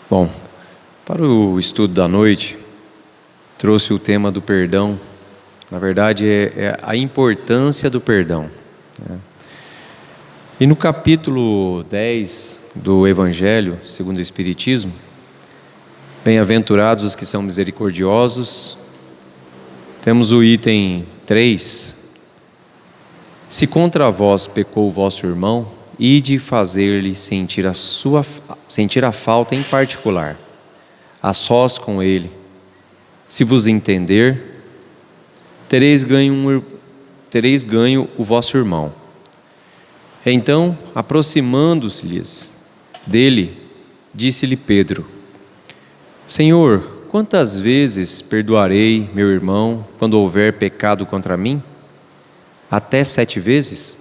Bom, para o estudo da noite, trouxe o tema do perdão. Na verdade, é a importância do perdão, né? E no capítulo 10 do Evangelho, segundo o Espiritismo, bem-aventurados os que são misericordiosos, temos o item 3. Se contra vós pecou o vosso irmão, ide fazer-lhe sentir a falta em particular, a sós com ele. Se vos entender, tereis ganho o vosso irmão. Então, aproximando-se-lhes dele, disse-lhe Pedro: Senhor, quantas vezes perdoarei meu irmão quando houver pecado contra mim? Até 7 vezes?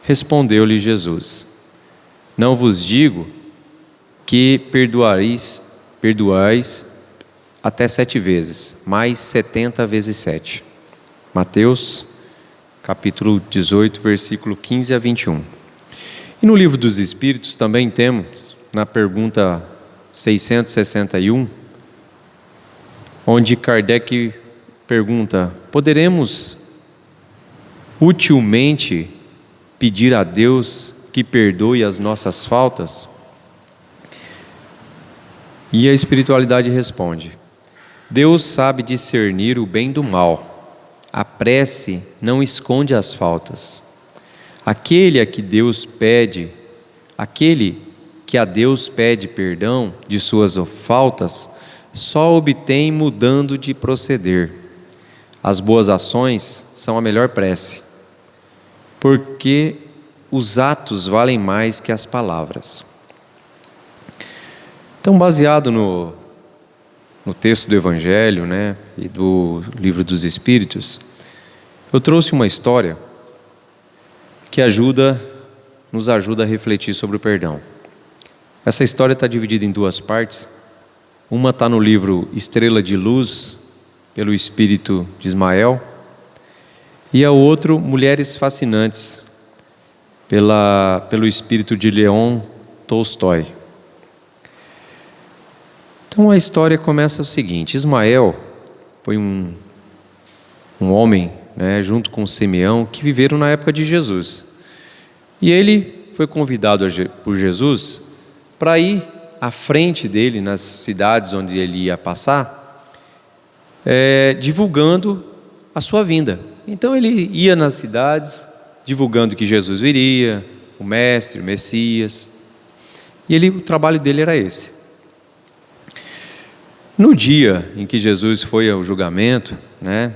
Respondeu-lhe Jesus: Não vos digo que perdoais até 7 vezes, mas 70 vezes 7. Mateus, capítulo 18, versículo 15 a 21. E no Livro dos Espíritos também temos, na pergunta 661, onde Kardec pergunta: poderemos utilmente pedir a Deus que perdoe as nossas faltas? E a espiritualidade responde: Deus sabe discernir o bem do mal. A prece não esconde as faltas. Aquele que a Deus pede perdão de suas faltas, só obtém mudando de proceder. As boas ações são a melhor prece, porque os atos valem mais que as palavras. Então, baseado no texto do Evangelho, né, e do Livro dos Espíritos, eu trouxe uma história que nos ajuda a refletir sobre o perdão. Essa história está dividida em 2 partes. Uma está no livro Estrela de Luz, pelo Espírito de Ismael, e a outra, Mulheres Fascinantes, pelo Espírito de Leon Tolstói. Então a história começa o seguinte: Ismael foi um homem, né, junto com Simeão, que viveram na época de Jesus. E ele foi convidado por Jesus para ir à frente dele nas cidades onde ele ia passar, divulgando a sua vinda. Então ele ia nas cidades divulgando que Jesus viria, o Mestre, o Messias. E o trabalho dele era esse. No dia em que Jesus foi ao julgamento, né,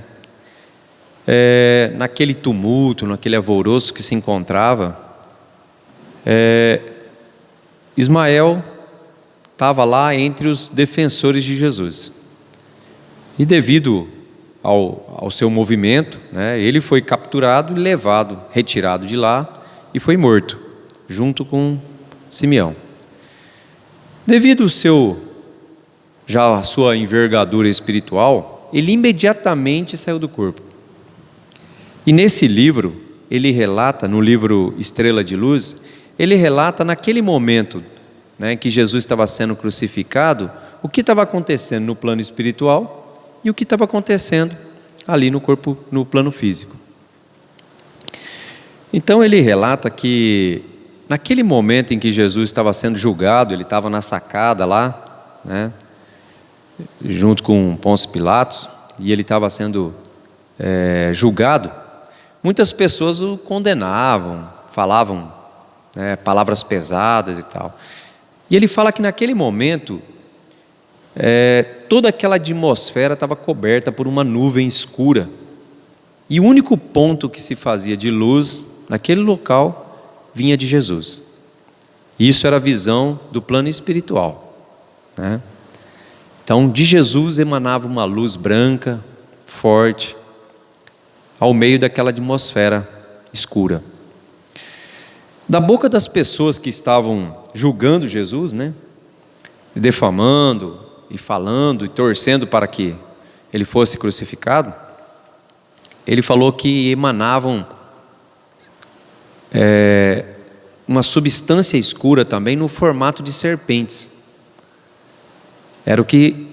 naquele tumulto, naquele alvoroço que se encontrava, Ismael estava lá entre os defensores de Jesus. E devido ao seu movimento, né, ele foi capturado e retirado de lá e foi morto, junto com Simeão. Devido à sua envergadura espiritual, ele imediatamente saiu do corpo. E nesse livro, ele relata, no livro Estrela de Luz, ele relata naquele momento, né, que Jesus estava sendo crucificado, o que estava acontecendo no plano espiritual e o que estava acontecendo ali no corpo, no plano físico. Então ele relata que naquele momento em que Jesus estava sendo julgado, ele estava na sacada lá, né, junto com Pôncio Pilatos, e ele estava sendo julgado. Muitas pessoas o condenavam, falavam, né, palavras pesadas e tal. E ele fala que naquele momento, toda aquela atmosfera estava coberta por uma nuvem escura. E o único ponto que se fazia de luz naquele local vinha de Jesus. Isso era a visão do plano espiritual, né? Então, de Jesus emanava uma luz branca, forte, ao meio daquela atmosfera escura. Da boca das pessoas que estavam julgando Jesus, né, defamando e falando e torcendo para que ele fosse crucificado, ele falou que emanavam uma substância escura também no formato de serpentes. Era o que,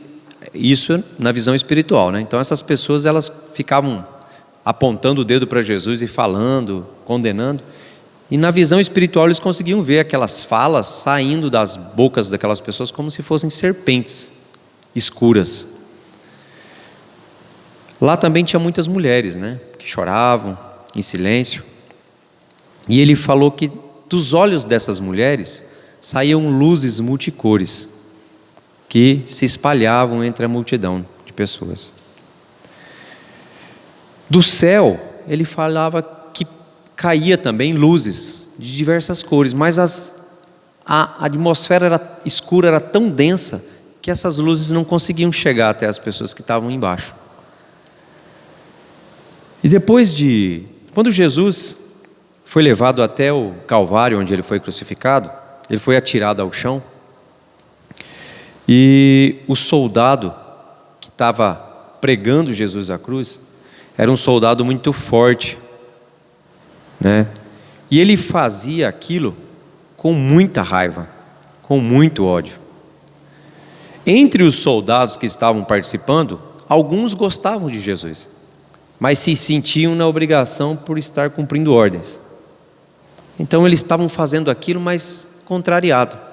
isso na visão espiritual, né? Então essas pessoas, elas ficavam apontando o dedo para Jesus e falando, condenando. E na visão espiritual eles conseguiam ver aquelas falas saindo das bocas daquelas pessoas como se fossem serpentes escuras. Lá também tinha muitas mulheres, né, que choravam em silêncio. E ele falou que dos olhos dessas mulheres saíam luzes multicores que se espalhavam entre a multidão de pessoas. Do céu, ele falava que caía também luzes de diversas cores, mas a atmosfera era escura, era tão densa que essas luzes não conseguiam chegar até as pessoas que estavam embaixo. E quando Jesus foi levado até o Calvário, onde ele foi crucificado, ele foi atirado ao chão, e o soldado que estava pregando Jesus à cruz era um soldado muito forte, né? E ele fazia aquilo com muita raiva, com muito ódio. Entre os soldados que estavam participando, alguns gostavam de Jesus, mas se sentiam na obrigação por estar cumprindo ordens. Então eles estavam fazendo aquilo, mas contrariado.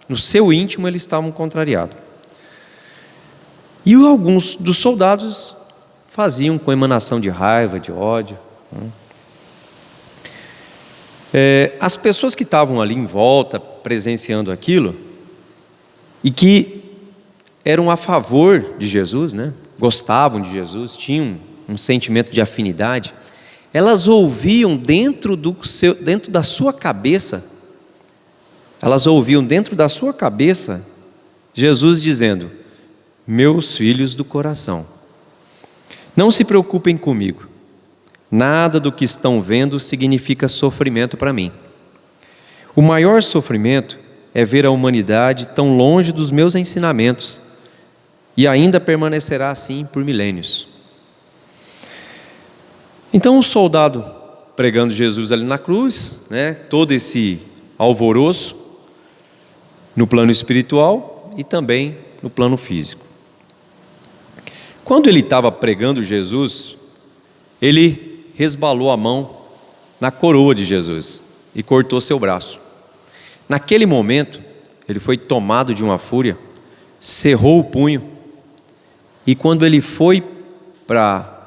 No seu íntimo eles estavam contrariados. E alguns dos soldados faziam com emanação de raiva, de ódio. As pessoas que estavam ali em volta, presenciando aquilo, e que eram a favor de Jesus, né? Gostavam de Jesus, tinham um sentimento de afinidade, elas ouviam dentro da sua cabeça, Jesus dizendo: meus filhos do coração, não se preocupem comigo, nada do que estão vendo significa sofrimento para mim. O maior sofrimento é ver a humanidade tão longe dos meus ensinamentos, e ainda permanecerá assim por milênios. Então o soldado pregando Jesus ali na cruz, né, todo esse alvoroço no plano espiritual e também no plano físico. Quando ele estava pregando Jesus, ele resbalou a mão na coroa de Jesus e cortou seu braço. Naquele momento, ele foi tomado de uma fúria, cerrou o punho, e quando ele foi para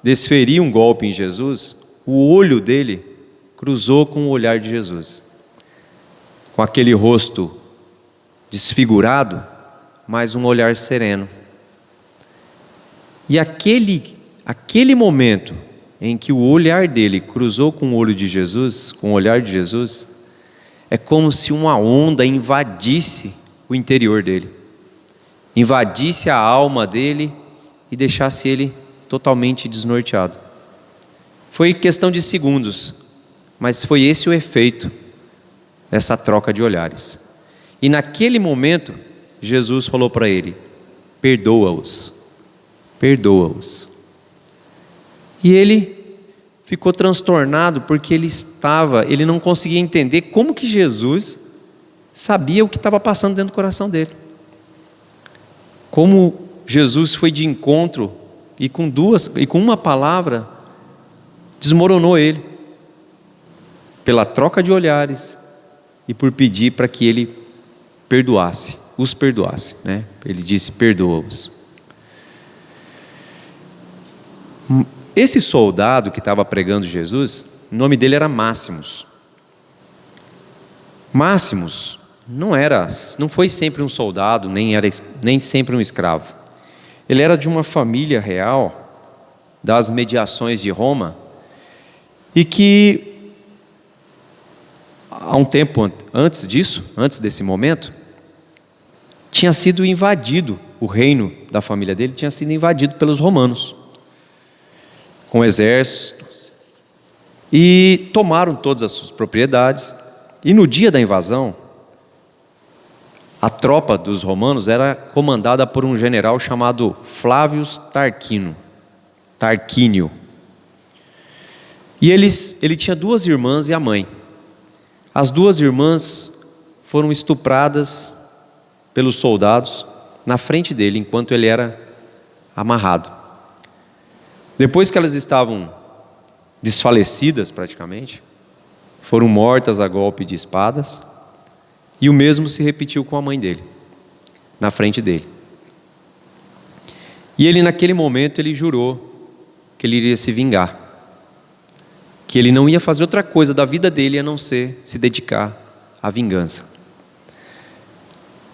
desferir um golpe em Jesus, o olho dele cruzou com o olhar de Jesus, com aquele rosto desfigurado, mas um olhar sereno. E aquele momento em que o olhar dele cruzou com o olho de Jesus, com o olhar de Jesus, é como se uma onda invadisse o interior dele, invadisse a alma dele e deixasse ele totalmente desnorteado. Foi questão de segundos, mas foi esse o efeito dessa troca de olhares. E naquele momento, Jesus falou para ele: perdoa-os, perdoa-os. E ele ficou transtornado, porque ele não conseguia entender como que Jesus sabia o que estava passando dentro do coração dele. Como Jesus foi de encontro e com uma palavra desmoronou ele, pela troca de olhares e por pedir para que ele os perdoasse, né? Ele disse: perdoa-os. Esse soldado que estava pregando Jesus, o nome dele era Máximos. Máximos não foi sempre um soldado, nem sempre um escravo. Ele era de uma família real das mediações de Roma, e que há um tempo antes desse momento, tinha sido invadido, o reino da família dele tinha sido invadido pelos romanos, com exércitos, e tomaram todas as suas propriedades. E no dia da invasão, a tropa dos romanos era comandada por um general chamado Flávio Tarquínio. E ele tinha 2 irmãs e a mãe. As 2 irmãs foram estupradas pelos soldados na frente dele, enquanto ele era amarrado. Depois que elas estavam desfalecidas praticamente, foram mortas a golpe de espadas, e o mesmo se repetiu com a mãe dele, na frente dele. E ele, naquele momento, ele jurou que ele iria se vingar, que ele não ia fazer outra coisa da vida dele a não ser se dedicar à vingança.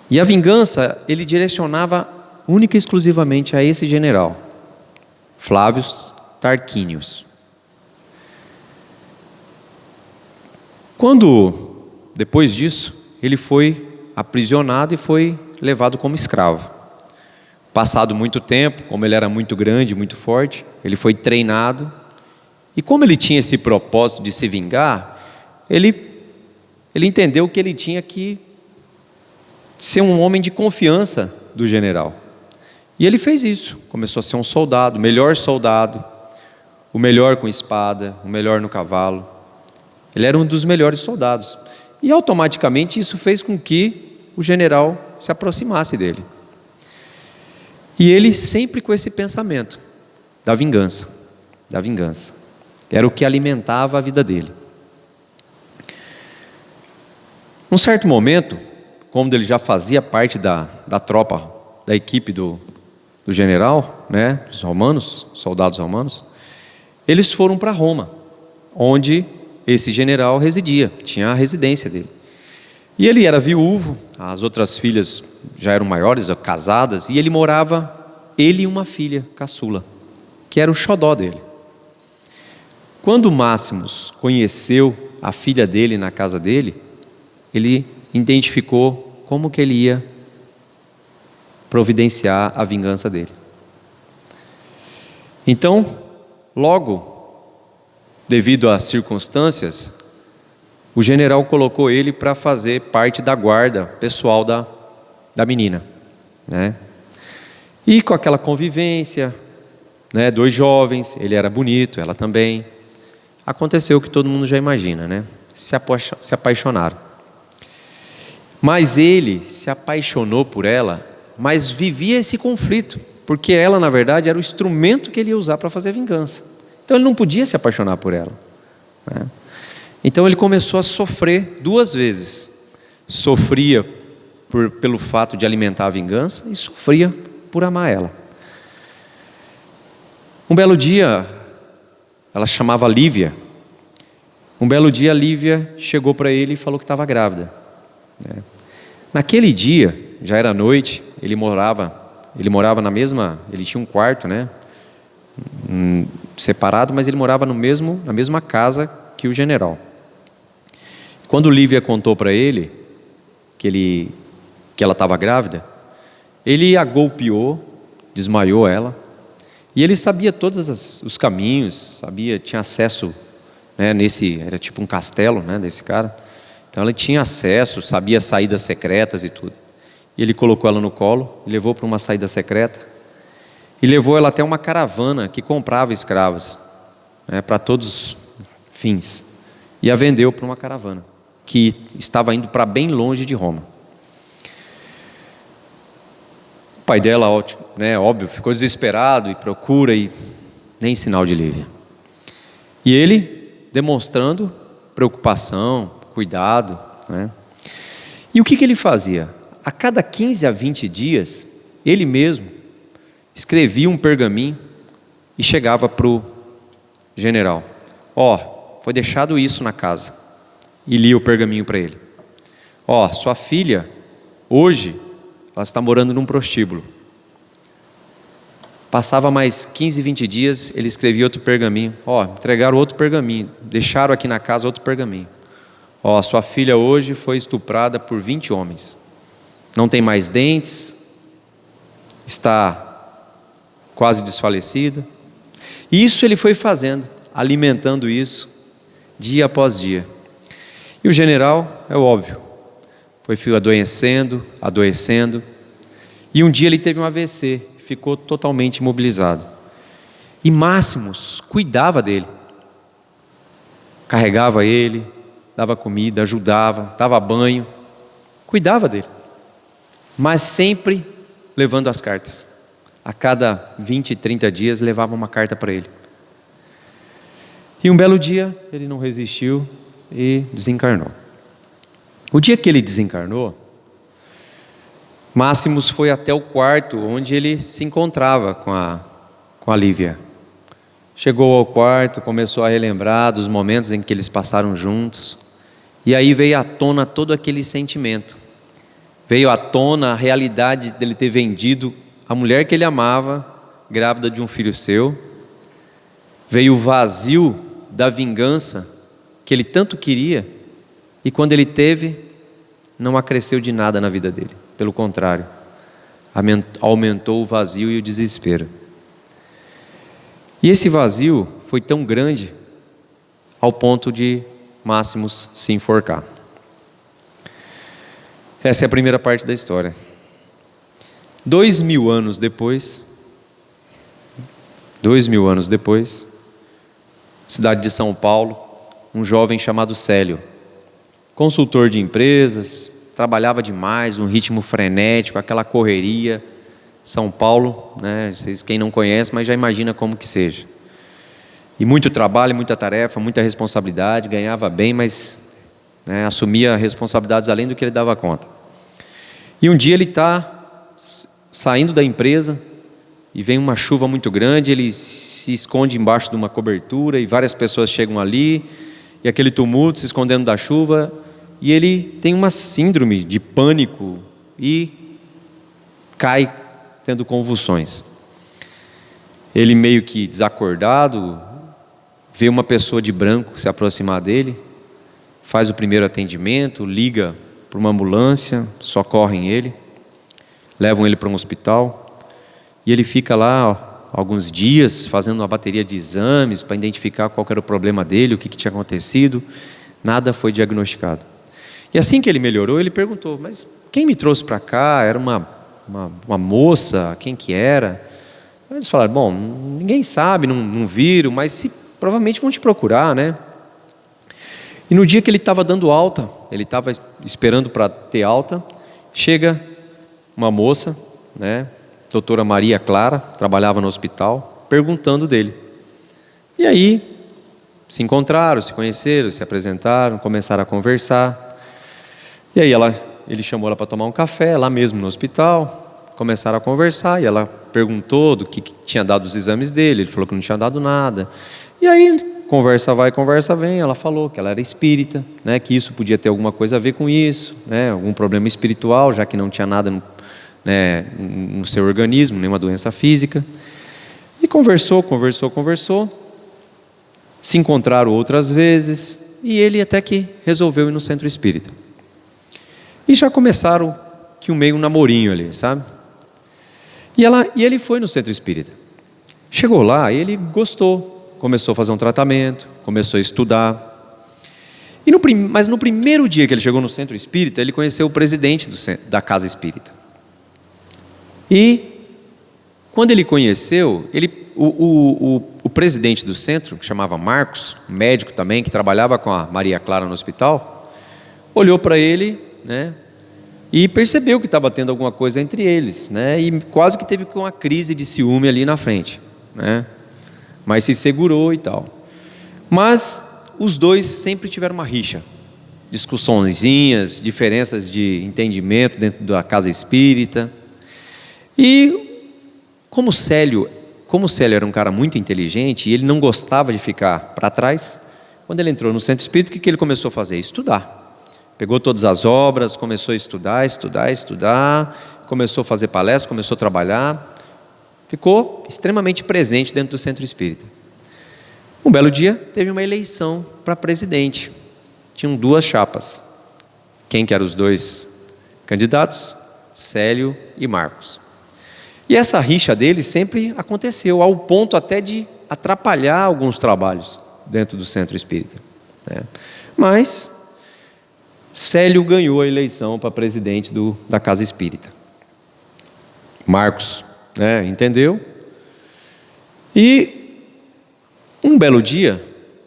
E a vingança ele direcionava única e exclusivamente a esse general, Flávio Tarquínios. Quando, depois disso, ele foi aprisionado e foi levado como escravo. Passado muito tempo, como ele era muito grande, muito forte, ele foi treinado. E como ele tinha esse propósito de se vingar, ele entendeu que ele tinha que ser um homem de confiança do general. E ele fez isso, começou a ser um soldado, o melhor soldado, o melhor com espada, o melhor no cavalo. Ele era um dos melhores soldados. E automaticamente isso fez com que o general se aproximasse dele. E ele sempre com esse pensamento da vingança, da vingança. Era o que alimentava a vida dele. Num certo momento, como ele já fazia parte da tropa, da equipe do general, né, dos romanos, soldados romanos, eles foram para Roma, onde esse general residia, tinha a residência dele. E ele era viúvo, as outras filhas já eram maiores, casadas, e ele e uma filha caçula, que era o xodó dele. Quando Máximos conheceu a filha dele na casa dele, ele identificou como que ele ia providenciar a vingança dele. Então, logo, devido às circunstâncias, o general colocou ele para fazer parte da guarda pessoal da menina, né? E com aquela convivência, né, 2 jovens, ele era bonito, ela também. Aconteceu o que todo mundo já imagina, né? Se apaixonaram. Mas ele se apaixonou por ela, mas vivia esse conflito, porque ela, na verdade, era o instrumento que ele ia usar para fazer vingança. Então ele não podia se apaixonar por ela, né? Então ele começou a sofrer 2 vezes. Sofria pelo fato de alimentar a vingança e sofria por amar ela. Um belo dia, ela chamava Lívia. Um belo dia, Lívia chegou para ele e falou que estava grávida, né? Naquele dia, já era noite, ele morava na mesma, ele tinha um quarto, né, separado, mas ele morava na mesma casa que o general. Quando Lívia contou para ele que ela estava grávida, ele a golpeou, desmaiou ela, e ele sabia todos os caminhos, tinha acesso, né, era tipo um castelo, né, desse cara. Então ele tinha acesso, sabia saídas secretas e tudo. E ele colocou ela no colo, levou para uma saída secreta, e levou ela até uma caravana que comprava escravos, né, para todos os fins, e a vendeu para uma caravana que estava indo para bem longe de Roma. O pai dela, né, óbvio, ficou desesperado e procura, e nem sinal de Lívia. E ele demonstrando preocupação, cuidado, né? E o que ele fazia? A cada 15 a 20 dias, ele mesmo escrevia um pergaminho e chegava para o general. Foi deixado isso na casa. E lia o pergaminho para ele. Sua filha, hoje, ela está morando num prostíbulo. Passava mais 15, 20 dias, ele escrevia outro pergaminho. Entregaram outro pergaminho, deixaram aqui na casa outro pergaminho. Sua filha hoje foi estuprada por 20 homens. Não tem mais dentes, está quase desfalecida. Isso ele foi fazendo, alimentando isso, dia após dia. E o general, é óbvio, foi adoecendo, e um dia ele teve um AVC, ficou totalmente imobilizado. E Máximos cuidava dele, carregava ele, dava comida, ajudava, dava banho, cuidava dele, mas sempre levando as cartas. A cada 20, 30 dias levava uma carta para ele. E um belo dia ele não resistiu e desencarnou. O dia que ele desencarnou, Máximos foi até o quarto onde ele se encontrava com a Lívia. Chegou ao quarto, começou a relembrar dos momentos em que eles passaram juntos. E aí veio à tona todo aquele sentimento. Veio à tona a realidade dele ter vendido a mulher que ele amava, grávida de um filho seu. Veio o vazio da vingança que ele tanto queria. E quando ele teve, não acresceu de nada na vida dele. Pelo contrário, aumentou o vazio e o desespero. E esse vazio foi tão grande ao ponto de Máximos se enforcar. Essa é a primeira parte da história. 2000 anos depois, cidade de São Paulo, um jovem chamado Célio, consultor de empresas, trabalhava demais, um ritmo frenético, aquela correria. São Paulo, né? Vocês, quem não conhece, mas já imagina como que seja. E muito trabalho, muita tarefa, muita responsabilidade, ganhava bem, mas assumia responsabilidades além do que ele dava conta. E um dia ele está saindo da empresa e vem uma chuva muito grande, ele se esconde embaixo de uma cobertura e várias pessoas chegam ali, e aquele tumulto, se escondendo da chuva, e ele tem uma síndrome de pânico e cai tendo convulsões. Ele meio que desacordado, vê uma pessoa de branco se aproximar dele, faz o primeiro atendimento, liga para uma ambulância, socorrem ele, levam ele para um hospital, e ele fica lá alguns dias fazendo uma bateria de exames para identificar qual era o problema dele, o que tinha acontecido. Nada foi diagnosticado. E assim que ele melhorou, ele perguntou: mas quem me trouxe para cá? Era uma moça? Quem que era? Eles falaram: bom, ninguém sabe, não viram, mas provavelmente vão te procurar, né? E no dia que ele estava dando alta, ele estava esperando para ter alta, chega uma moça, doutora Maria Clara, trabalhava no hospital, perguntando dele. E aí, se encontraram, se conheceram, se apresentaram, começaram a conversar. E aí ele chamou ela para tomar um café, lá mesmo no hospital, começaram a conversar, e ela perguntou do que tinha dado os exames dele, ele falou que não tinha dado nada. E aí, conversa vai, conversa vem, ela falou que ela era espírita, que isso podia ter alguma coisa a ver com isso, algum problema espiritual, já que não tinha nada no seu organismo, nenhuma doença física. E conversou, se encontraram outras vezes, e ele até que resolveu ir no centro espírita. E já começaram que meio um namorinho ali, sabe? E ele foi no centro espírita. Chegou lá, ele gostou, começou a fazer um tratamento, começou a estudar. Mas no primeiro dia que ele chegou no centro espírita, ele conheceu o presidente da casa espírita. E quando ele conheceu, o presidente do centro, que chamava Marcos, médico também, que trabalhava com a Maria Clara no hospital, olhou para ele, e percebeu que estava tendo alguma coisa entre eles, e quase que teve uma crise de ciúme ali na frente, mas se segurou e tal. Mas os dois sempre tiveram uma rixa, discussõezinhas, diferenças de entendimento dentro da casa espírita. E como Célio era um cara muito inteligente e ele não gostava de ficar para trás, quando ele entrou no centro espírita, o que ele começou a fazer? Estudar. Pegou todas as obras, começou a estudar, começou a fazer palestras, começou a trabalhar, ficou extremamente presente dentro do centro espírita. Um belo dia, teve uma eleição para presidente. Tinham duas chapas. Quem que eram os dois candidatos? Célio e Marcos. E essa rixa deles sempre aconteceu, ao ponto até de atrapalhar alguns trabalhos dentro do centro espírita. Mas Célio ganhou a eleição para presidente da casa espírita. Marcos entendeu. E um belo dia,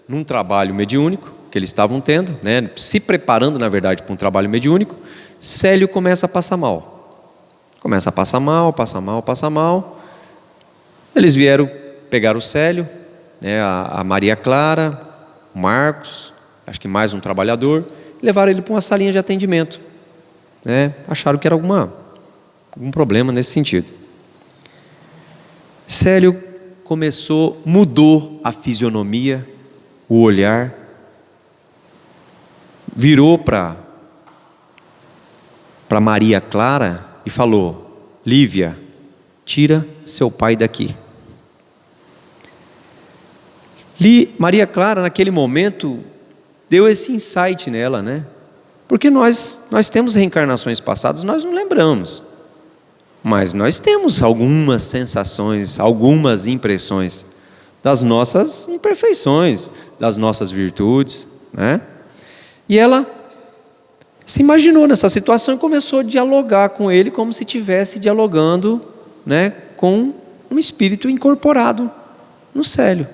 num trabalho mediúnico que eles estavam tendo, se preparando na verdade para um trabalho mediúnico, Célio começa a passar mal. começa a passar mal, passar mal, passar mal. Eles vieram pegar o Célio, né, a Maria Clara, o Marcos, acho que mais um trabalhador, e levaram ele para uma salinha de atendimento, né? Acharam que era algum problema nesse sentido. Célio mudou a fisionomia, o olhar, virou para Maria Clara e falou: Lívia, tira seu pai daqui. Maria Clara, naquele momento, deu esse insight nela, né? Porque nós temos reencarnações passadas, nós não lembramos, mas nós temos algumas sensações, algumas impressões das nossas imperfeições, das nossas virtudes, né? E ela se imaginou nessa situação e começou a dialogar com ele como se estivesse dialogando, né, com um espírito incorporado no Célio.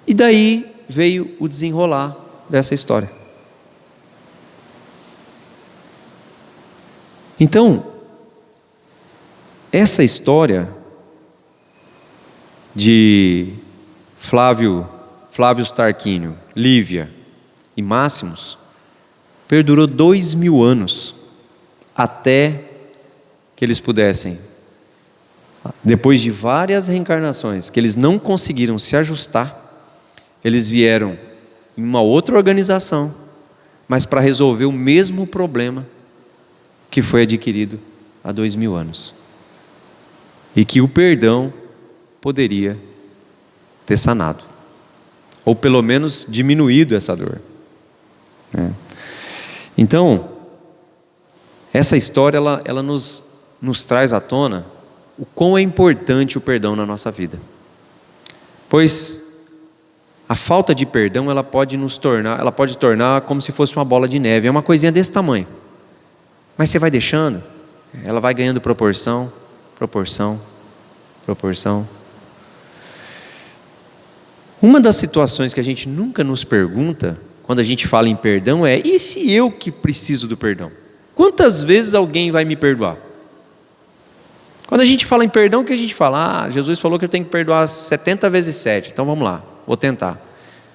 E daí veio o desenrolar dessa história. Então, essa história de Flávio Tarquínio, Lívia e Máximos perdurou 2000 anos, até que eles pudessem, depois de várias reencarnações, que eles não conseguiram se ajustar, eles vieram em uma outra organização, mas para resolver o mesmo problema que foi adquirido há 2000 anos. E que o perdão poderia ter sanado, ou pelo menos diminuído essa dor. Então, essa história ela nos traz à tona o quão é importante o perdão na nossa vida. Pois a falta de perdão ela pode tornar como se fosse uma bola de neve, é uma coisinha desse tamanho. Mas você vai deixando, ela vai ganhando proporção. Uma das situações que a gente nunca nos pergunta quando a gente fala em perdão é: e se eu que preciso do perdão? Quantas vezes alguém vai me perdoar? Quando a gente fala em perdão, o que a gente fala? Jesus falou que eu tenho que perdoar 70 vezes 7, então vamos lá, vou tentar.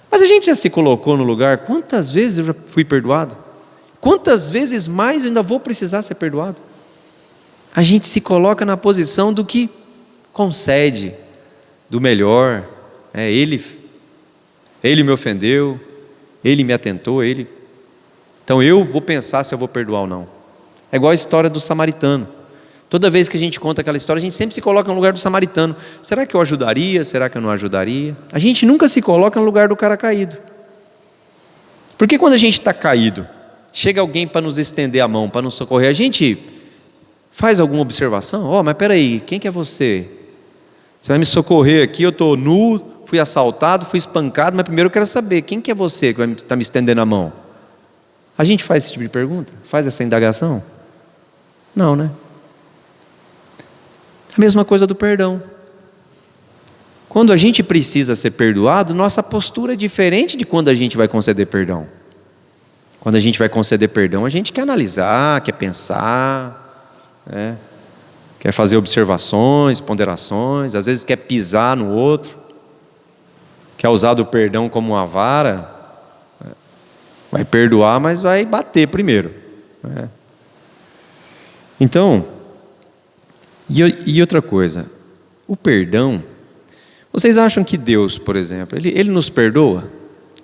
Mas a gente já se colocou no lugar: quantas vezes eu já fui perdoado? Quantas vezes mais eu ainda vou precisar ser perdoado? A gente se coloca na posição do que concede, do melhor. Ele me ofendeu, ele me atentou, então eu vou pensar se eu vou perdoar ou não. É igual a história do samaritano. Toda vez que a gente conta aquela história, a gente sempre se coloca no lugar do samaritano. Será que eu ajudaria? Será que eu não ajudaria? A gente nunca se coloca no lugar do cara caído. Porque quando a gente está caído, chega alguém para nos estender a mão, para nos socorrer, a gente faz alguma observação? Mas peraí, quem que é você? Você vai me socorrer aqui, eu estou nu, fui assaltado, fui espancado, mas primeiro eu quero saber, quem que é você que vai estar me estendendo a mão? A gente faz esse tipo de pergunta? Faz essa indagação? Não, né? A mesma coisa do perdão. Quando a gente precisa ser perdoado, nossa postura é diferente de quando a gente vai conceder perdão. Quando a gente vai conceder perdão, a gente quer analisar, quer pensar, quer fazer observações, ponderações, às vezes quer pisar no outro, quer usar do perdão como uma vara, vai perdoar, mas vai bater primeiro. Então, e outra coisa, o perdão, vocês acham que Deus, por exemplo, Ele nos perdoa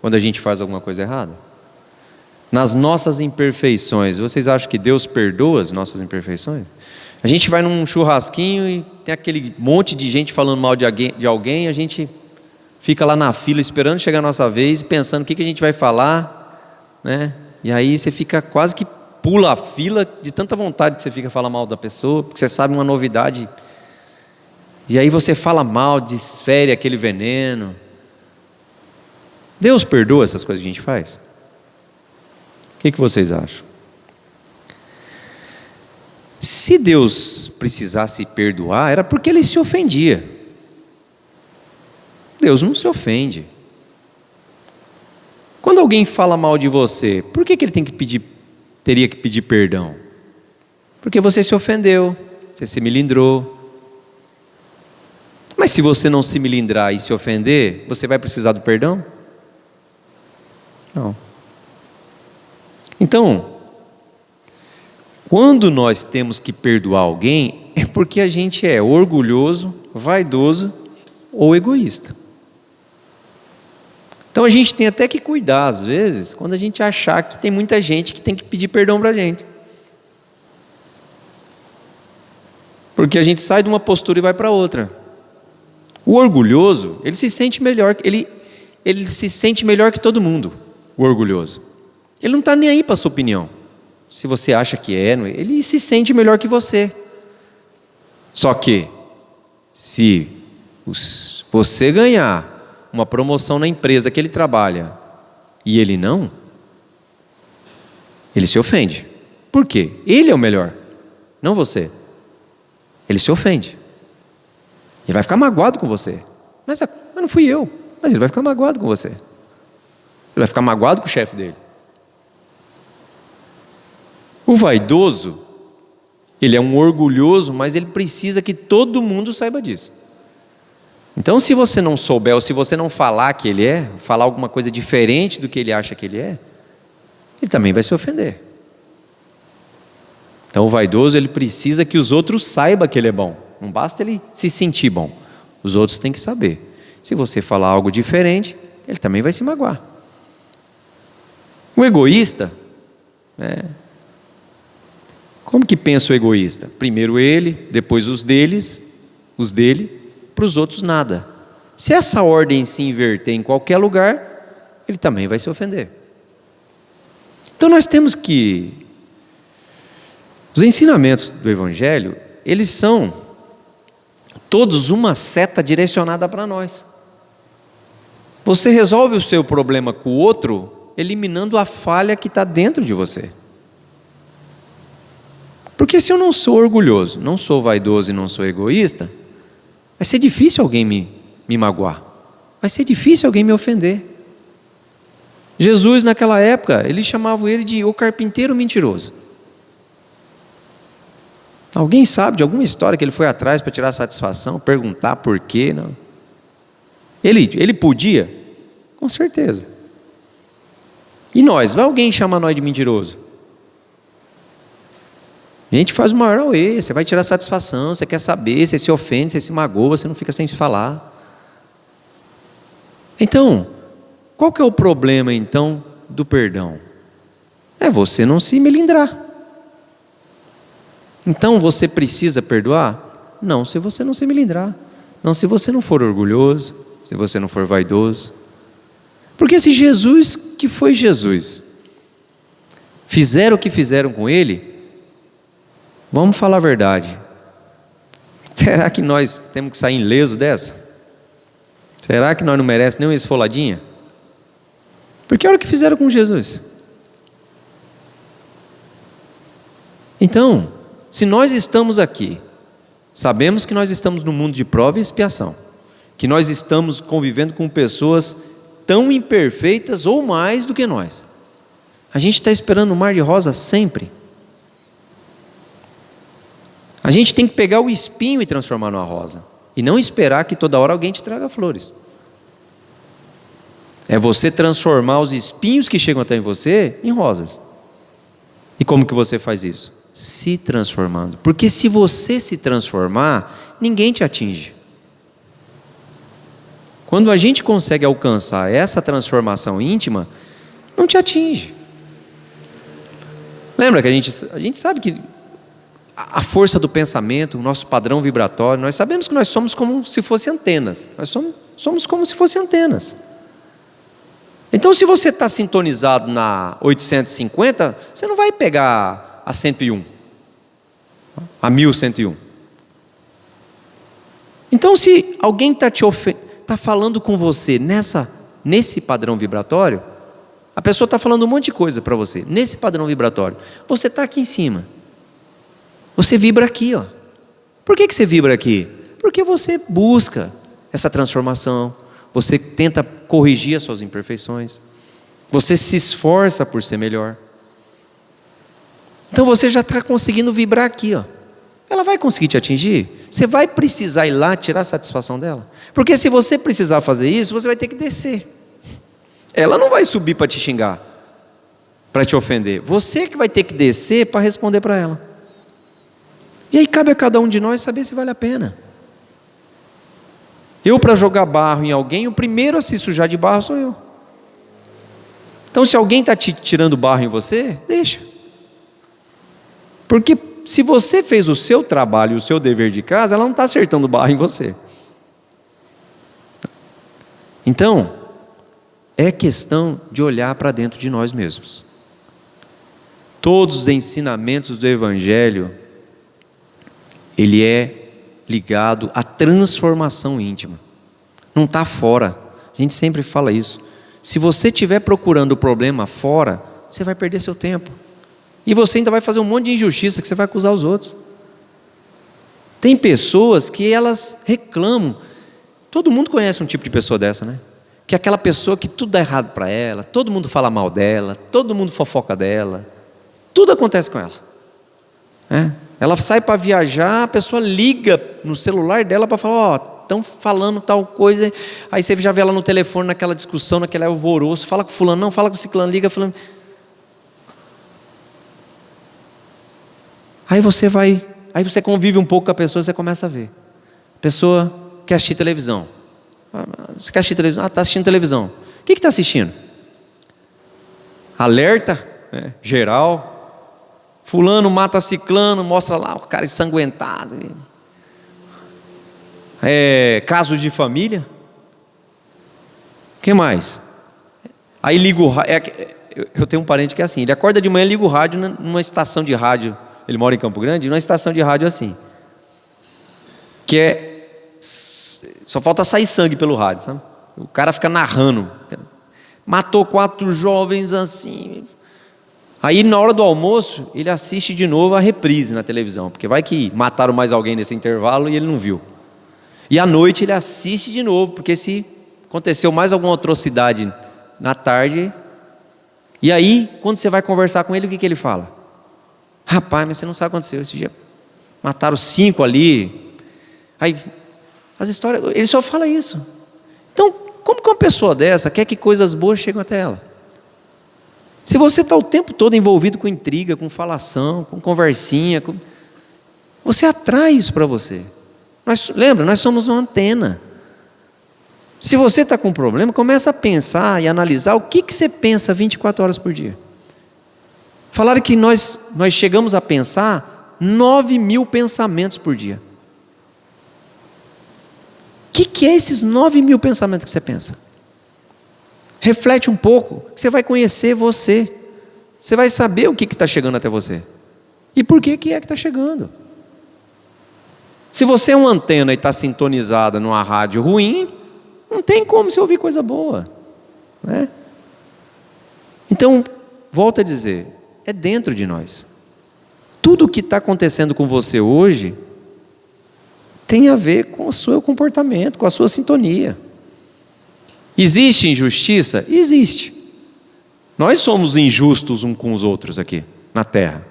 quando a gente faz alguma coisa errada? Nas nossas imperfeições, vocês acham que Deus perdoa as nossas imperfeições? A gente vai num churrasquinho e tem aquele monte de gente falando mal de alguém, a gente fica lá na fila esperando chegar a nossa vez, pensando o que a gente vai falar, né? E aí você fica quase que pula a fila de tanta vontade que você fica a falar mal da pessoa, porque você sabe uma novidade. E aí você fala mal, desfere aquele veneno. Deus perdoa essas coisas que a gente faz? O que vocês acham? Se Deus precisasse perdoar, era porque Ele se ofendia. Deus não se ofende. Quando alguém fala mal de você, por que ele teria que pedir perdão? Porque você se ofendeu, você se melindrou. Mas se você não se melindrar e se ofender, você vai precisar do perdão? Não. Então, quando nós temos que perdoar alguém, é porque a gente é orgulhoso, vaidoso ou egoísta. Então a gente tem até que cuidar, às vezes, quando a gente achar que tem muita gente que tem que pedir perdão para a gente. Porque a gente sai de uma postura e vai para outra. O orgulhoso, ele se sente melhor, ele se sente melhor que todo mundo, o orgulhoso. Ele não está nem aí para a sua opinião. Se você acha que é, ele se sente melhor que você. Só que, se você ganhar uma promoção na empresa que ele trabalha e ele não, ele se ofende. Por quê? Ele é o melhor, não você. Ele se ofende. Ele vai ficar magoado com você. Mas não fui eu. Mas ele vai ficar magoado com você. Ele vai ficar magoado com o chefe dele. O vaidoso, ele é um orgulhoso, mas ele precisa que todo mundo saiba disso. Então, se você não souber, ou se você não falar que ele é, falar alguma coisa diferente do que ele acha que ele é, ele também vai se ofender. Então, o vaidoso, ele precisa que os outros saibam que ele é bom. Não basta ele se sentir bom. Os outros têm que saber. Se você falar algo diferente, ele também vai se magoar. O egoísta, como que pensa o egoísta? Primeiro ele, depois os dele, para os outros nada. Se essa ordem se inverter em qualquer lugar, ele também vai se ofender. Então nós temos que... Os ensinamentos do Evangelho, eles são todos uma seta direcionada para nós. Você resolve o seu problema com o outro, eliminando a falha que está dentro de você. Porque se eu não sou orgulhoso, não sou vaidoso e não sou egoísta, vai ser difícil alguém me magoar. Vai ser difícil alguém me ofender. Jesus, naquela época, eles chamavam ele de o carpinteiro mentiroso. Alguém sabe de alguma história que ele foi atrás para tirar satisfação, perguntar por quê? Não. Ele podia? Com certeza. E nós? Vai alguém chamar nós de mentiroso? A gente faz o maior auê, você vai tirar satisfação, você quer saber, você se ofende, você se magoa, você não fica sem falar. Então, qual que é o problema então do perdão? É você não se melindrar. Então você precisa perdoar? Não, se você não se melindrar. Não, se você não for orgulhoso, se você não for vaidoso. Porque se Jesus, que foi Jesus, fizeram o que fizeram com ele, vamos falar a verdade. Será que nós temos que sair ileso dessa? Será que nós não merecemos nem uma esfoladinha? Porque olha o que fizeram com Jesus. Então, se nós estamos aqui, sabemos que nós estamos no mundo de prova e expiação, que nós estamos convivendo com pessoas tão imperfeitas ou mais do que nós. A gente está esperando o mar de rosa sempre. A gente tem que pegar o espinho e transformar numa rosa, e não esperar que toda hora alguém te traga flores. É você transformar os espinhos que chegam até em você em rosas. E como que você faz isso? Se transformando. Porque se você se transformar, ninguém te atinge. Quando a gente consegue alcançar essa transformação íntima, não te atinge. Lembra que a gente sabe que a força do pensamento, o nosso padrão vibratório, nós sabemos que nós somos como se fossem antenas. Nós somos como se fossem antenas. Então, se você está sintonizado na 850, você não vai pegar a 101, a 1101. Então, se alguém está falando com você nesse padrão vibratório, a pessoa está falando um monte de coisa para você, nesse padrão vibratório, você está aqui em cima, você vibra aqui, ó. Por que você vibra aqui? Porque você busca essa transformação, você tenta corrigir as suas imperfeições, você se esforça por ser melhor. Então você já está conseguindo vibrar aqui, ó. ela vai conseguir te atingir? Você vai precisar ir lá tirar a satisfação dela? Porque se você precisar fazer isso, você vai ter que descer. Ela não vai subir para te xingar, para te ofender. Você que vai ter que descer para responder para ela. E aí cabe a cada um de nós saber se vale a pena. Eu, para jogar barro em alguém, o primeiro a se sujar de barro sou eu. Então, se alguém está te tirando barro em você, deixa. Porque se você fez o seu trabalho e o seu dever de casa, ela não está acertando barro em você. Então, é questão de olhar para dentro de nós mesmos. Todos os ensinamentos do Evangelho, ele é ligado à transformação íntima. Não está fora. A gente sempre fala isso. Se você estiver procurando o problema fora, você vai perder seu tempo. E você ainda vai fazer um monte de injustiça que você vai acusar os outros. Tem pessoas que elas reclamam. Todo mundo conhece um tipo de pessoa dessa, né? Que é aquela pessoa que tudo dá errado para ela, todo mundo fala mal dela, todo mundo fofoca dela, tudo acontece com ela. Ela sai para viajar, a pessoa liga no celular dela para falar, estão falando tal coisa, aí você já vê ela no telefone, naquela discussão, naquele alvoroço, fala com fulano, não, fala com ciclano, liga, falando. Aí você convive um pouco com a pessoa, você começa a ver. A pessoa quer assistir televisão. Você quer assistir televisão? Está assistindo televisão. O que está assistindo? Alerta, geral. Fulano mata ciclano, mostra lá o cara ensanguentado. Casos de família. O que mais? Aí liga o rádio. Eu tenho um parente que é assim, ele acorda de manhã e liga o rádio numa estação de rádio. Ele mora em Campo Grande, numa estação de rádio assim. Só falta sair sangue pelo rádio, sabe? O cara fica narrando. Matou 4 jovens assim. Aí na hora do almoço, ele assiste de novo a reprise na televisão, porque vai que mataram mais alguém nesse intervalo e ele não viu. E à noite ele assiste de novo, porque se aconteceu mais alguma atrocidade na tarde. E aí, quando você vai conversar com ele, o que ele fala? Rapaz, mas você não sabe o que aconteceu esse dia. Mataram 5 ali. Aí, as histórias, ele só fala isso. Então, como que uma pessoa dessa quer que coisas boas cheguem até ela? Se você está o tempo todo envolvido com intriga, com falação, com conversinha, você atrai isso para você. Lembra, nós somos uma antena. Se você está com um problema, começa a pensar e analisar o que você pensa 24 horas por dia. Falaram que nós chegamos a pensar 9.000 pensamentos por dia. O que é esses 9.000 pensamentos que você pensa? Reflete um pouco, você vai conhecer você. Você vai saber o que está chegando até você. E por que é que está chegando. Se você é uma antena e está sintonizada numa rádio ruim, não tem como você ouvir coisa boa, né? Então, volto a dizer, é dentro de nós. Tudo o que está acontecendo com você hoje tem a ver com o seu comportamento, com a sua sintonia. Existe injustiça? Existe. Nós somos injustos uns com os outros aqui na terra,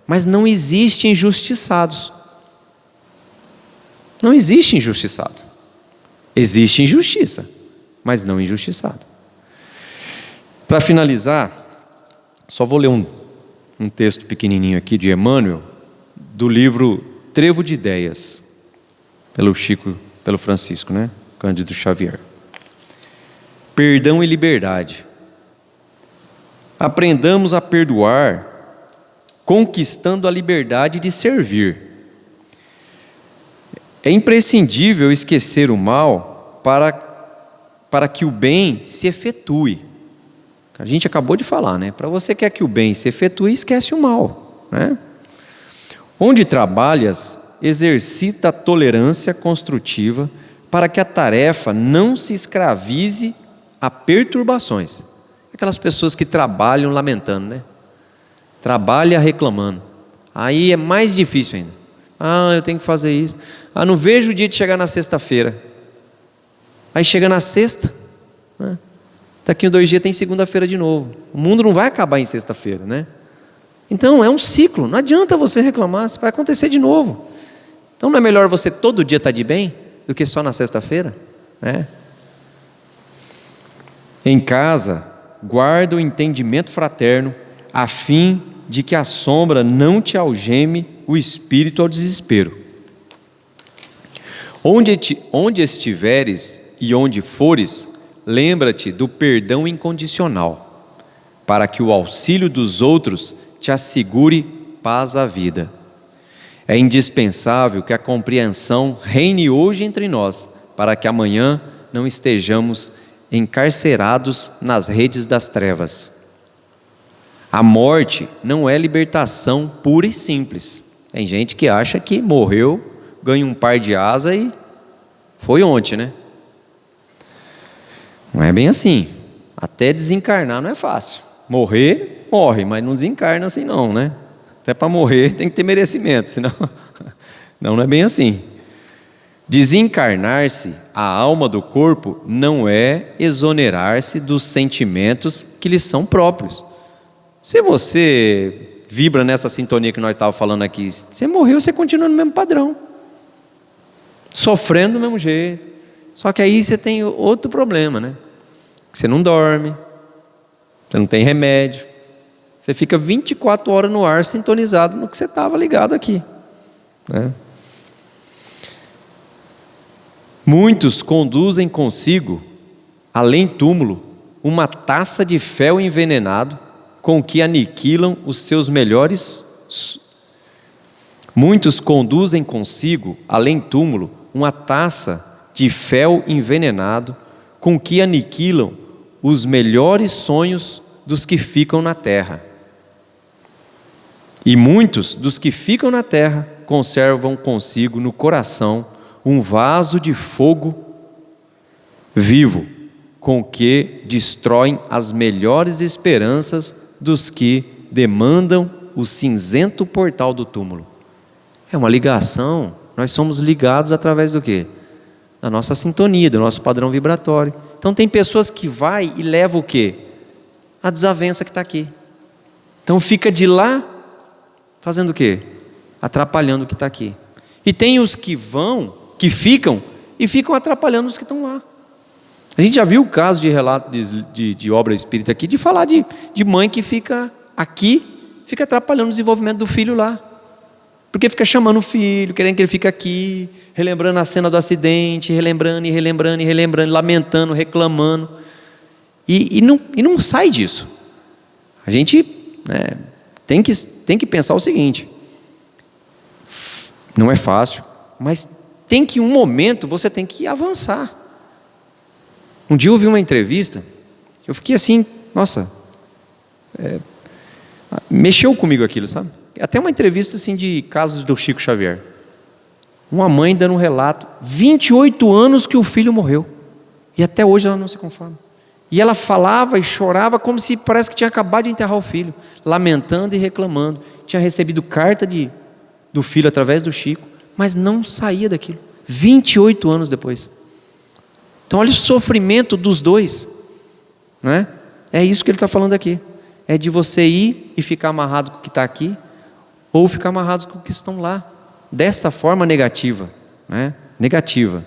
mas não existe injustiçados. Não existe injustiçado. Existe injustiça, mas não injustiçado. Para finalizar, só vou ler um texto pequenininho aqui de Emmanuel, do livro Trevo de Ideias, pelo Francisco, né? Cândido Xavier. Perdão e liberdade. Aprendamos a perdoar, conquistando a liberdade de servir. É imprescindível esquecer o mal para que o bem se efetue. A gente acabou de falar, né? Para você que quer que o bem se efetue, esquece o mal, né? Onde trabalhas, exercita a tolerância construtiva para que a tarefa não se escravize a perturbações. Aquelas pessoas que trabalham lamentando, né? Trabalha reclamando. Aí é mais difícil ainda. Eu tenho que fazer isso. Não vejo o dia de chegar na sexta-feira. Aí chega na sexta, né? Daqui a 2 dias tem segunda-feira de novo. O mundo não vai acabar em sexta-feira, né? Então é um ciclo. Não adianta você reclamar, vai acontecer de novo. Então não é melhor você todo dia estar de bem do que só na sexta-feira, né? Em casa, guarda o entendimento fraterno, a fim de que a sombra não te algeme o espírito ao desespero. Onde estiveres e onde fores, lembra-te do perdão incondicional, para que o auxílio dos outros te assegure paz à vida. É indispensável que a compreensão reine hoje entre nós, para que amanhã não estejamos encarcerados nas redes das trevas. A morte não é libertação pura e simples. Tem gente que acha que morreu, ganha um par de asa e foi ontem, né? Não é bem assim. Até desencarnar não é fácil. Morrer, morre, mas não desencarna assim não, né? Até para morrer tem que ter merecimento, senão não é bem assim. Desencarnar-se, a alma do corpo, não é exonerar-se dos sentimentos que lhes são próprios. Se você vibra nessa sintonia que nós estávamos falando aqui, você morreu, você continua no mesmo padrão, sofrendo do mesmo jeito. Só que aí você tem outro problema, né? Você não dorme, você não tem remédio, você fica 24 horas no ar sintonizado no que você estava ligado aqui, né? Muitos conduzem consigo, além túmulo, uma taça de fel envenenado com que aniquilam os seus melhores. Muitos conduzem consigo, além túmulo, uma taça de fel envenenado com que aniquilam os melhores sonhos dos que ficam na terra. E muitos dos que ficam na terra conservam consigo no coração um vaso de fogo vivo, com que destroem as melhores esperanças dos que demandam o cinzento portal do túmulo. É uma ligação, nós somos ligados através do quê? Da nossa sintonia, do nosso padrão vibratório. Então tem pessoas que vai e levam o quê? A desavença que está aqui. Então fica de lá fazendo o quê? Atrapalhando o que está aqui. E tem os que vão, que ficam e ficam atrapalhando os que estão lá. A gente já viu o caso de relato de obra espírita aqui, de falar de mãe que fica aqui, fica atrapalhando o desenvolvimento do filho lá. Porque fica chamando o filho, querendo que ele fique aqui, relembrando a cena do acidente, relembrando, lamentando, reclamando. E não sai disso. A gente, né, tem que pensar o seguinte: não é fácil, mas tem que, um momento, você tem que avançar. Um dia eu ouvi uma entrevista, eu fiquei assim, nossa, mexeu comigo aquilo, sabe? Até uma entrevista assim de casos do Chico Xavier. Uma mãe dando um relato, 28 anos que o filho morreu, e até hoje ela não se conforma. E ela falava e chorava como se parece que tinha acabado de enterrar o filho, lamentando e reclamando. Tinha recebido carta do filho através do Chico, mas não saía daquilo, 28 anos depois. Então olha o sofrimento dos dois, né? É isso que ele está falando aqui. É de você ir e ficar amarrado com o que está aqui, ou ficar amarrado com o que estão lá, desta forma negativa, né? Negativa.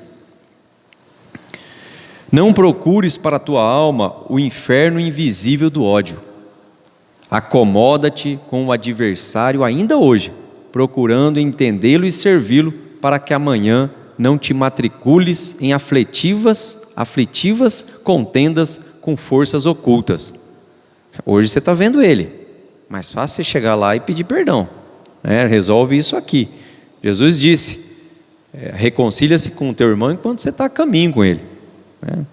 Não procures para a tua alma o inferno invisível do ódio. Acomoda-te com o adversário ainda hoje, procurando entendê-lo e servi-lo, para que amanhã não te matricules em aflitivas contendas com forças ocultas. Hoje você está vendo ele, mais fácil você chegar lá e pedir perdão, né? Resolve isso aqui. Jesus disse, reconcilia-se com o teu irmão enquanto você está a caminho com ele, né?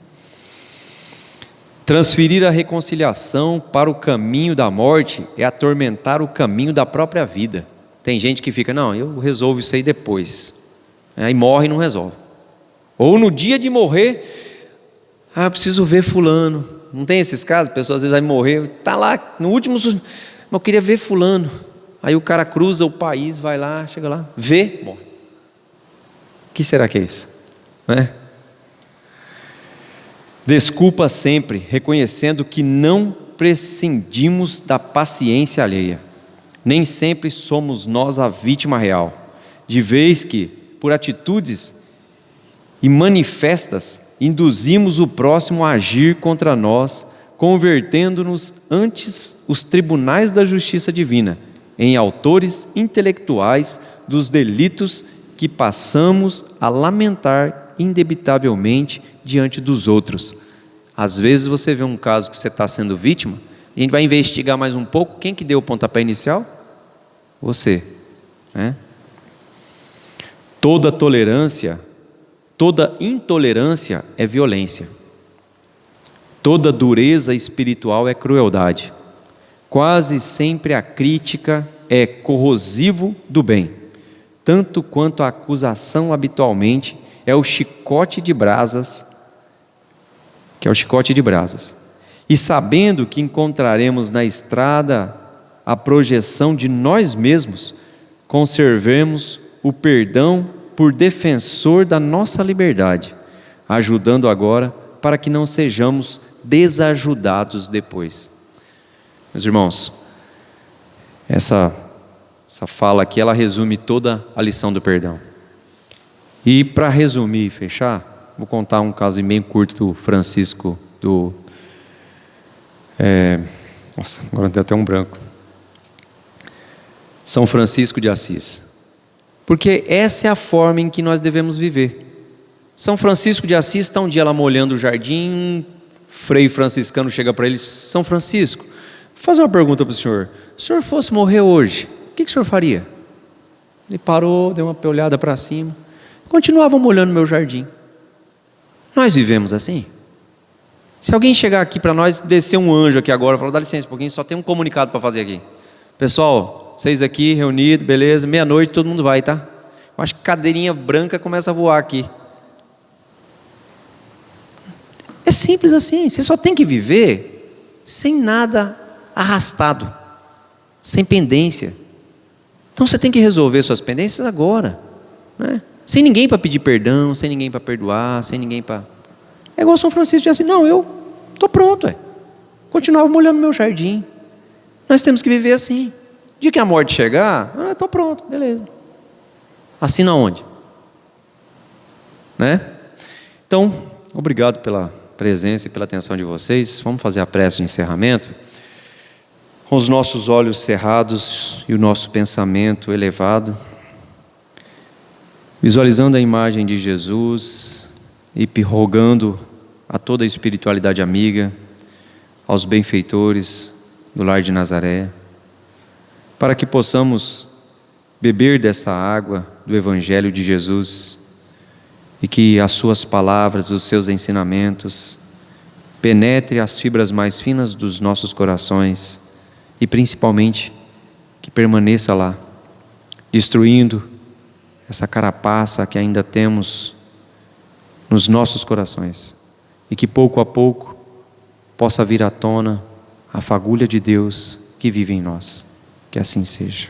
Transferir a reconciliação para o caminho da morte é atormentar o caminho da própria vida. Tem gente que fica, não, eu resolvo isso aí depois, aí morre e não resolve. Ou no dia de morrer, eu preciso ver fulano. Não tem esses casos? A pessoa às vezes vai morrer, está lá no último, mas eu queria ver fulano. Aí o cara cruza o país, vai lá, chega lá, vê, morre. O que será que é isso? Né? Desculpa sempre, reconhecendo que não prescindimos da paciência alheia. Nem sempre somos nós a vítima real, de vez que, por atitudes e manifestas, induzimos o próximo a agir contra nós, convertendo-nos antes os tribunais da justiça divina em autores intelectuais dos delitos que passamos a lamentar indebitavelmente diante dos outros. Às vezes você vê um caso que você está sendo vítima, a gente vai investigar mais um pouco. Quem que deu o pontapé inicial? Você, né? Toda tolerância, toda intolerância é violência. Toda dureza espiritual é crueldade. Quase sempre a crítica é corrosivo do bem, tanto quanto a acusação habitualmente é o chicote de brasas, E sabendo que encontraremos na estrada a projeção de nós mesmos, conservemos o perdão por defensor da nossa liberdade, ajudando agora para que não sejamos desajudados depois. Meus irmãos, essa fala aqui, ela resume toda a lição do perdão. E para resumir e fechar, vou contar um caso bem curto do Francisco, nossa, agora tem até um branco. São Francisco de Assis. Porque essa é a forma em que nós devemos viver. São Francisco de Assis está um dia lá molhando o jardim, um frei franciscano chega para ele: São Francisco, vou fazer uma pergunta para o senhor. Se o senhor fosse morrer hoje, o que o senhor faria? Ele parou, deu uma olhada para cima, continuava molhando meu jardim. Nós vivemos assim? Se alguém chegar aqui para nós, descer um anjo aqui agora, falar: dá licença um pouquinho, só tem um comunicado para fazer aqui. Pessoal, vocês aqui reunidos, beleza, meia-noite todo mundo vai, tá? Eu acho que cadeirinha branca começa a voar aqui. É simples assim, você só tem que viver sem nada arrastado, sem pendência. Então você tem que resolver suas pendências agora, né? Sem ninguém para pedir perdão, sem ninguém para perdoar, sem ninguém para... É igual São Francisco de Assis: não, eu estou pronto, continuava molhando meu jardim. Nós temos que viver assim. O dia que a morte chegar, estou pronto, beleza. Assina onde? Né? Então, obrigado pela presença e pela atenção de vocês. Vamos fazer a prece de encerramento, com os nossos olhos cerrados e o nosso pensamento elevado, visualizando a imagem de Jesus e rogando a toda a espiritualidade amiga, aos benfeitores do Lar de Nazaré, para que possamos beber dessa água do Evangelho de Jesus e que as suas palavras, os seus ensinamentos penetre as fibras mais finas dos nossos corações e principalmente que permaneça lá, destruindo essa carapaça que ainda temos nos nossos corações, e que pouco a pouco possa vir à tona a fagulha de Deus que vive em nós. Que assim seja.